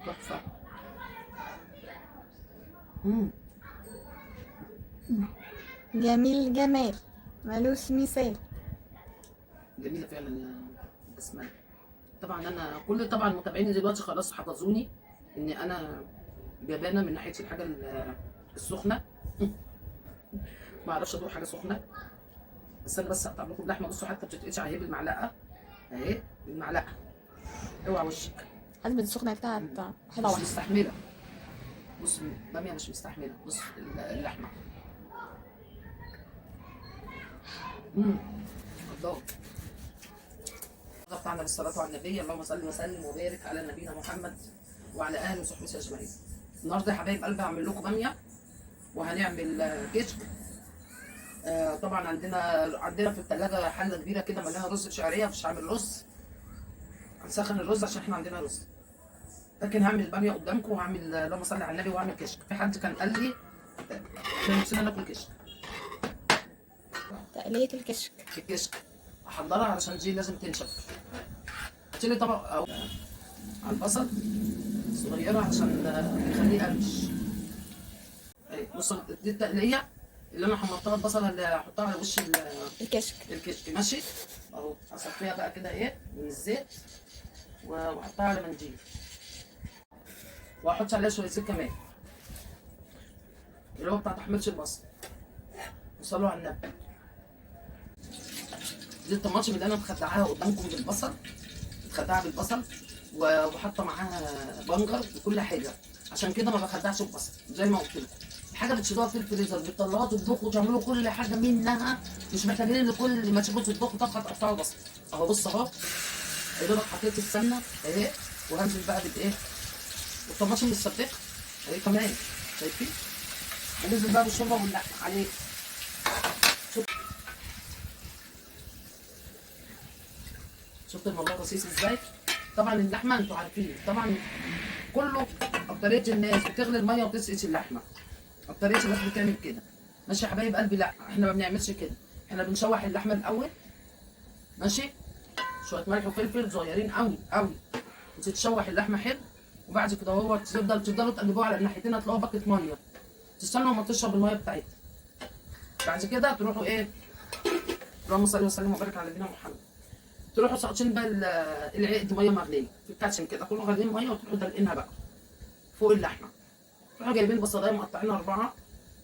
تحفه. مم. جميل جمال ملوش مثال. جميله فعلا يا بسمله. طبعا انا كل طبعا متابعيني دلوقتي خلاص حفظوني ان انا جبانه من ناحيه الحاجه السخنه. ما اعرفش ادوق حاجه سخنه. بس انا بس هقطع لكم اللحمه، بصوا حتى بتتقطع اهي بالمعلقه، اهي بالمعلقه. اوعى وشك. حسب السخنة بتاعت مش حلوة. مستحمله. بص الباميه مش مستحمله. بص اللحمه. الله. بتاعنا بالصلاه على النبي، اللهم صل وسلم وبارك على نبينا محمد وعلى اهله وصحبه اجمعين. النهارده يا حبايب قلبي هعمل لكم باميه وهنعمل كشك. طبعا عندنا في الثلاجه حله كبيره كده مليانه رز بشعريه، مش هعمل رز. هنسخن الرز عشان احنا عندنا رز. لكن هعمل الباميه قدامكم وهعمل اللهم صل على النبي وهعمل كشك. في حد كان قال لي احنا نفسنا ناكل كشك. تقلية الكشك. الكشك احضرها علشان دي لازم تنشف. هات لي طبق او على البصل صغيره عشان يخليه قرمش. بص دي التقليه اللي انا حمرتها، البصله اللي هحطها على وش الكشك. الكشك ماشي اهو. هصفيها بقى كده ايه من الزيت واحطها على منديل واحط عليها شويه زيت كمان اللي هو بتاع تحمير البصل. وصلوا على النبي. دي الطماطم اللي انا مخدعاها قدامكم بالبصل، مخدعها بالبصل وحاطه معاها بنجر وكل حاجه. عشان كده ما بخدعش البصل زي ما قلت لكم. الحاجه بتشيلوها في الفريزر، بتطلعوها تطبخوا وتعملوا كل حاجه منها. مش محتاجين ان كل ما تشوفوا تطبخوا طبخه تقطعوا بصل. اهو بص اهو. يا دوبك حطيت السمنه اهي وهنزل بقى بالايه؟ والطماطم متسبكه اهي كمان شايفين؟ هنزل بقى بالشوربه واللحمه عليه. شفت الموضوع بسيط ازاي؟ طبعا اللحمه انتوا عارفين طبعا كله اكتريه الناس بتغلي الميه وتسقط اللحمه. اكتريه الناس بتعمل كده. ماشي يا حبايب قلبي؟ لا احنا ما بنعملش كده. احنا بنشوح اللحمه الاول ماشي، شويه ملح وفلفل صغيرين قوي قوي، وتتشوح اللحمه حلو. وبعد كده هو تفضلوا تقلبوها على الناحيتين، هتلاقوها باكت ميه. تستنوا ما تشرب الميه بتاعتها. بعد كده تروحوا ايه؟ اللهم صل وسلم وبارك على نبينا محمد. تروحوا ساقطين بقى العقد ميه مغليه في الكاتشن كده، كله غاليين ميه، وتروحوا دلقينها بقى فوق اللحمه. تروحوا جايبين بصلايه مقطعينها 4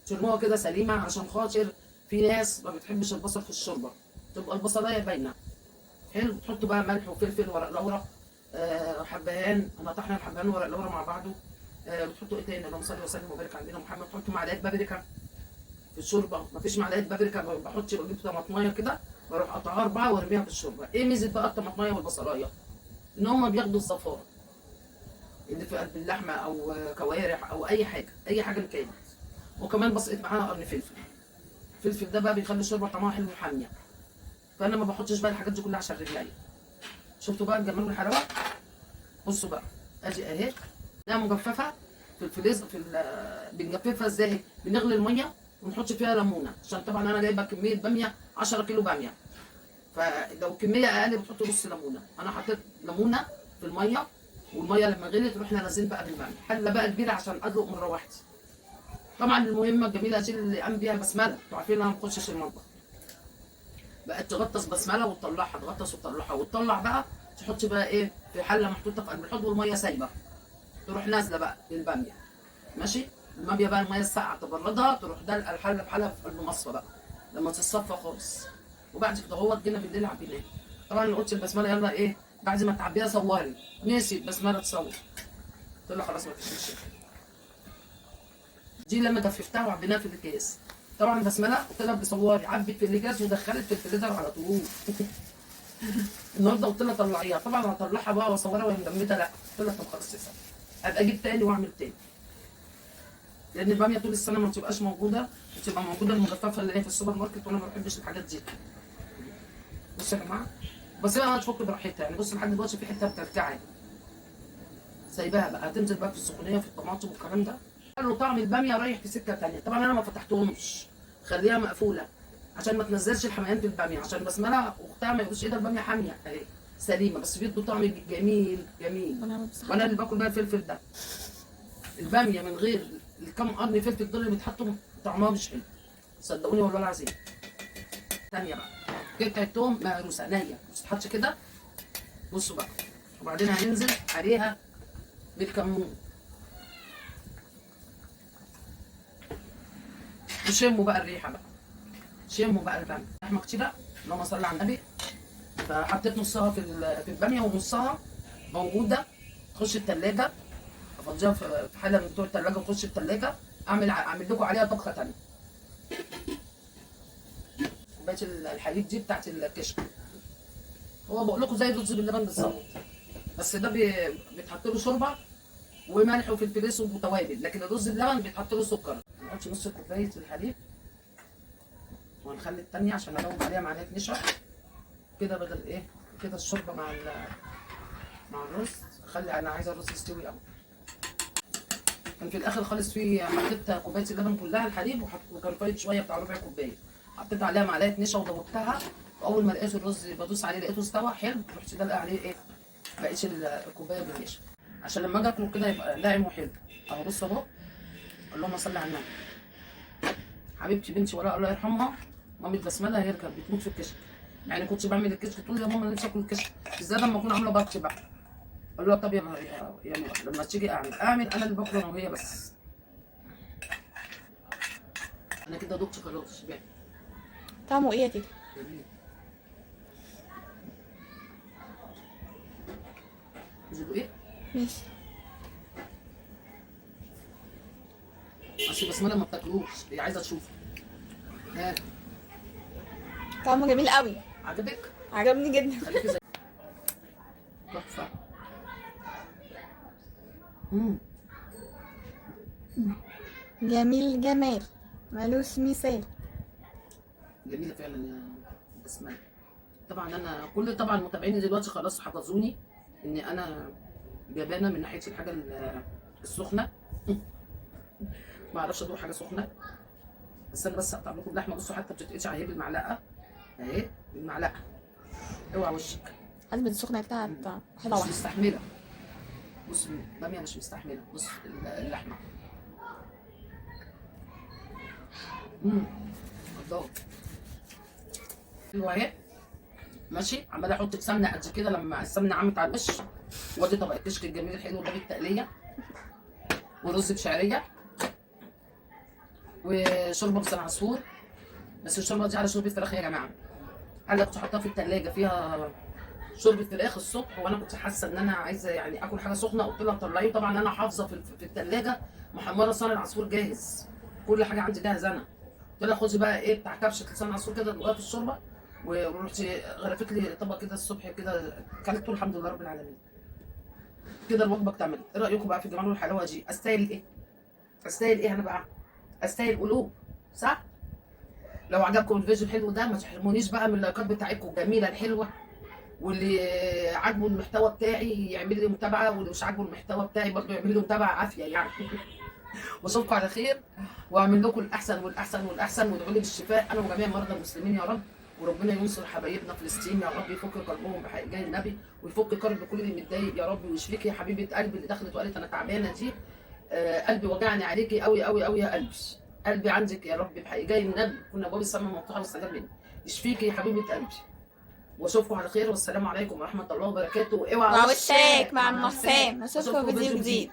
ترموها كده سليمه، عشان خاطر في ناس ما بتحبش البصل في الشوربه، تبقى البصلايه باينه. حلو. تحطوا بقى ملح وفلفل ورق لورا حبهان. انا طحنا الحبهان ورق لورا مع بعضه. بتحطوا ايه تاني؟ اللهم صل وسلم وبارك على نبينا محمد. تحطوا معلقه بابريكا في الشوربه. مفيش معلقه بابريكا بجيب طماطمايه كده واروح قطعها 4 وارميها في الشوربه. ايه ميزه بقى الطماطمايه والبصلايه؟ ان هم بياخدوا الزفاره اللي في قلب اللحمه او كوارع او اي حاجه، اي حاجه اللي كانت. وكمان بسقط معاها قرن فلفل. الفلفل ده بقى بيخلي الشوربه طعمها حلو وحاميه. فانا ما بحطش بقى الحاجات دي كلها عشان رجلي. شفتوا بقى الجمال والحلاوه؟ بصوا بقى ادي اهي ده مجففه في الفريزر. بنجففها ازاي؟ بنغلي الميه ونحط فيها ليمونه، عشان طبعا انا جايبه كميه باميه 10 كيلو باميه، فلو كميه اقل بتحط نص ليمونه. انا حطيت ليمونه في الميه، والميه لما غليت رحنا نازلين بقى بالباميه. حله بقى كبيره عشان ادلق مره واحده. طبعا المهمه الجميله دي اللي قام بيها بسمله. انتوا عارفين انا ما بخشش المطبخ. بقت تغطس بسمله وتطلعها، تغطس وتطلعها وتطلع بقى. تحطي بقى ايه في حله محطوطه في قلب الحوض والميه سايبه، تروح نازله بقى للباميه ماشي. الباميه بقى الميه الساقعه تبردها، تروح دلقه الحله بحالها في قلب مصفى بقى لما تتصفى خالص. وبعد كده هو جينا بالليل عبيناها. طبعا انا قلت البسمله يلا ايه بعد ما تعبيها صوري، نسيت بسمله تصور. قلت لها خلاص ما فيش مشكله. دي لما جففتها وعبيناها في الاكياس. طبعا البسمله قلت لها بصوري، عبت في الاكياس ودخلت في الفريزر على طول. النهارده قلت لها طلعيها. طبعا هطلعها بقى واصورها وهي مجمده، لا قلت لها طب خلاص يا سلام ابقى اجيب تاني واعمل تاني. لان الباميه طول السنه ما بتبقاش موجوده، بتبقى موجوده المجففه اللي هي في السوبر ماركت، وانا ما بحبش الحاجات دي. بصوا يا جماعه بس انا هتفك براحتها يعني. بص لحد دلوقتي في حته بترجعي سايباها بقى، هتنزل بقى في السخونيه في الطماطم والكلام ده. قالوا طعم الباميه رايح في سكه ثانيه. طبعا انا ما فتحتهمش، خليها مقفوله عشان ما تنزلش الحميان في الباميه، عشان بسمله واختها ما يقولش ايه ده الباميه حاميه اهي. سليمه بس بيدوا طعم جميل جميل. وانا اللي باكل بقى الفلفل ده، الباميه من غير الكام قرن فلفل دول اللي بيتحطوا طعمها مش حلو، صدقوني والله العظيم. ثانيه بقى قطعه توم مهروسه نيه، مش تتحطش كده. بصوا بقى، وبعدين هننزل عليها بالكمون، وشموا بقى الريحه بقى، شموا بقى الباميه. لحمه كتيره، اللهم صل على النبي. فحطيت نصها في الباميه ونصها موجوده تخش التلاجة، افضيها في حله من بتوع التلاجة وتخش التلاجة. اعمل لكم عليها طبخه تانيه. كوبايه الحليب دي بتاعت الكشك، هو بقول لكم زي الرز باللبن بالظبط، بس ده بيتحط له شوربه وملح وفلفل اسود وتوابل، لكن الرز باللبن بيتحط له سكر. نحط نص كوبايه الحليب وهنخلي التانية عشان ادوب عليها معلقه نشا كده، بدل ايه كده الشوربه مع الرز. خلي انا عايزه الرز يستوي قوي. كان في الاخر خالص حطيت كوبايه اللبن كلها الحليب، وكان فايض شويه بتاع ربع كوبايه، حطيت عليها معلقه نشا ودوبتها. واول ما لقيت الرز بدوس عليه لقيته استوى حلو، رحت دلقه عليه ايه بقيت الكوبايه بالنشا عشان لما اجي اكله كده يبقى ناعم وحلو. اهو بص اهو، اللهم صل على النبي. حبيبتي بنتي وراء الله يرحمها مامة بسمله، هي كانت بتموت في الكشك، يعني كنت بعمل الكشك تقول لي يا ماما انا نفسي اكل الكشك، ازاي لما اكون عامله بط بقى. اقول لها طب يا يعني لما تيجي اعمل انا اللي باكله انا وهي بس. انا كده دقت خلاص شبعت. طعمه ايه يا تيتا؟ جميل. زيدوا ايه؟ ماشي. اصل بسمله ما بتاكلوش، هي عايزه تشوفه. ها طعمه جميل قوي. عجبك؟ عجبني جدا. خليكي زي تحفه. جميل جمال ملوش مثال. جميله فعلا يا بسمله. طبعا انا كل طبعا متابعيني دلوقتي خلاص حفظوني ان انا جبانه من ناحيه الحاجه السخنه. ما اعرفش ادوق حاجه سخنه، بس انا بس اقطع لكم اللحمه. بصوا حتى بتتقطع اهي بالمعلقه، اهي بالمعلقه. اوعى وشك، علبة السخنة بتاعت حلوة. مش مستحمله. بص الباميه مش مستحمله. بص اللحمه. الله حلوه اهي. ماشي، عماله احط سمنه قد كده لما السمنه عمت على الوش. وادي طبق الكشك الجميل الحلو ده بالتقليه، ورز بشعريه، وشوربه بصل عصفور. بس الشوربه دي على شوربه فراخ يا جماعه. انا كنت حاطاها في الثلاجه فيها شوربه فراخ الصبح، وانا كنت حاسه ان انا عايزه يعني اكل حاجه سخنه، قلت لها طلعيه. طبعا انا حافظه في الثلاجه محمره لسان العصفور جاهز، كل حاجه عندي جاهزه. انا قلت لها خدي بقى ايه بتاع كبشه لسان العصفور كده تبقى في الشوربه، ورحت غرفت لي طبق كده الصبح كده، كلته الحمد لله رب العالمين. كده الوجبه اكتملت. ايه رايكم بقى في الجمال والحلاوه دي؟ استاهل ايه؟ استاهل ايه انا بقى؟ استاهل قلوب، صح؟ لو عجبكم الفيديو الحلو ده ما تحرمونيش بقى من اللايكات بتاعتكم الجميله الحلوه، واللي عاجبه المحتوى بتاعي يعمل لي متابعه، واللي مش عاجبه المحتوى بتاعي برضه يعمل لي متابعه عافيه يعني. واشوفكم على خير، واعمل لكم الاحسن والاحسن والاحسن، وادعوا لي بالشفاء انا وجميع مرضى المسلمين يا رب. وربنا ينصر حبايبنا فلسطين يا رب، يفك كربهم بحق جاي النبي، ويفك كرب كل اللي متضايق يا رب، ويشفيكي يا حبيبه قلبي اللي دخلت وقالت انا تعبانه دي. قلبي وجعني عليكي قوي قوي قوي يا قلبي. قلبي عندك يا رب بحق جاي النبي، كنا ابواب السماء مفتوحه واستجاب مني. يشفيكي يا حبيبه قلبي. واشوفكم على خير، والسلام عليكم ورحمه الله وبركاته. واوعى مع وشك مع ام حسام. اشوفكم في فيديو جديد.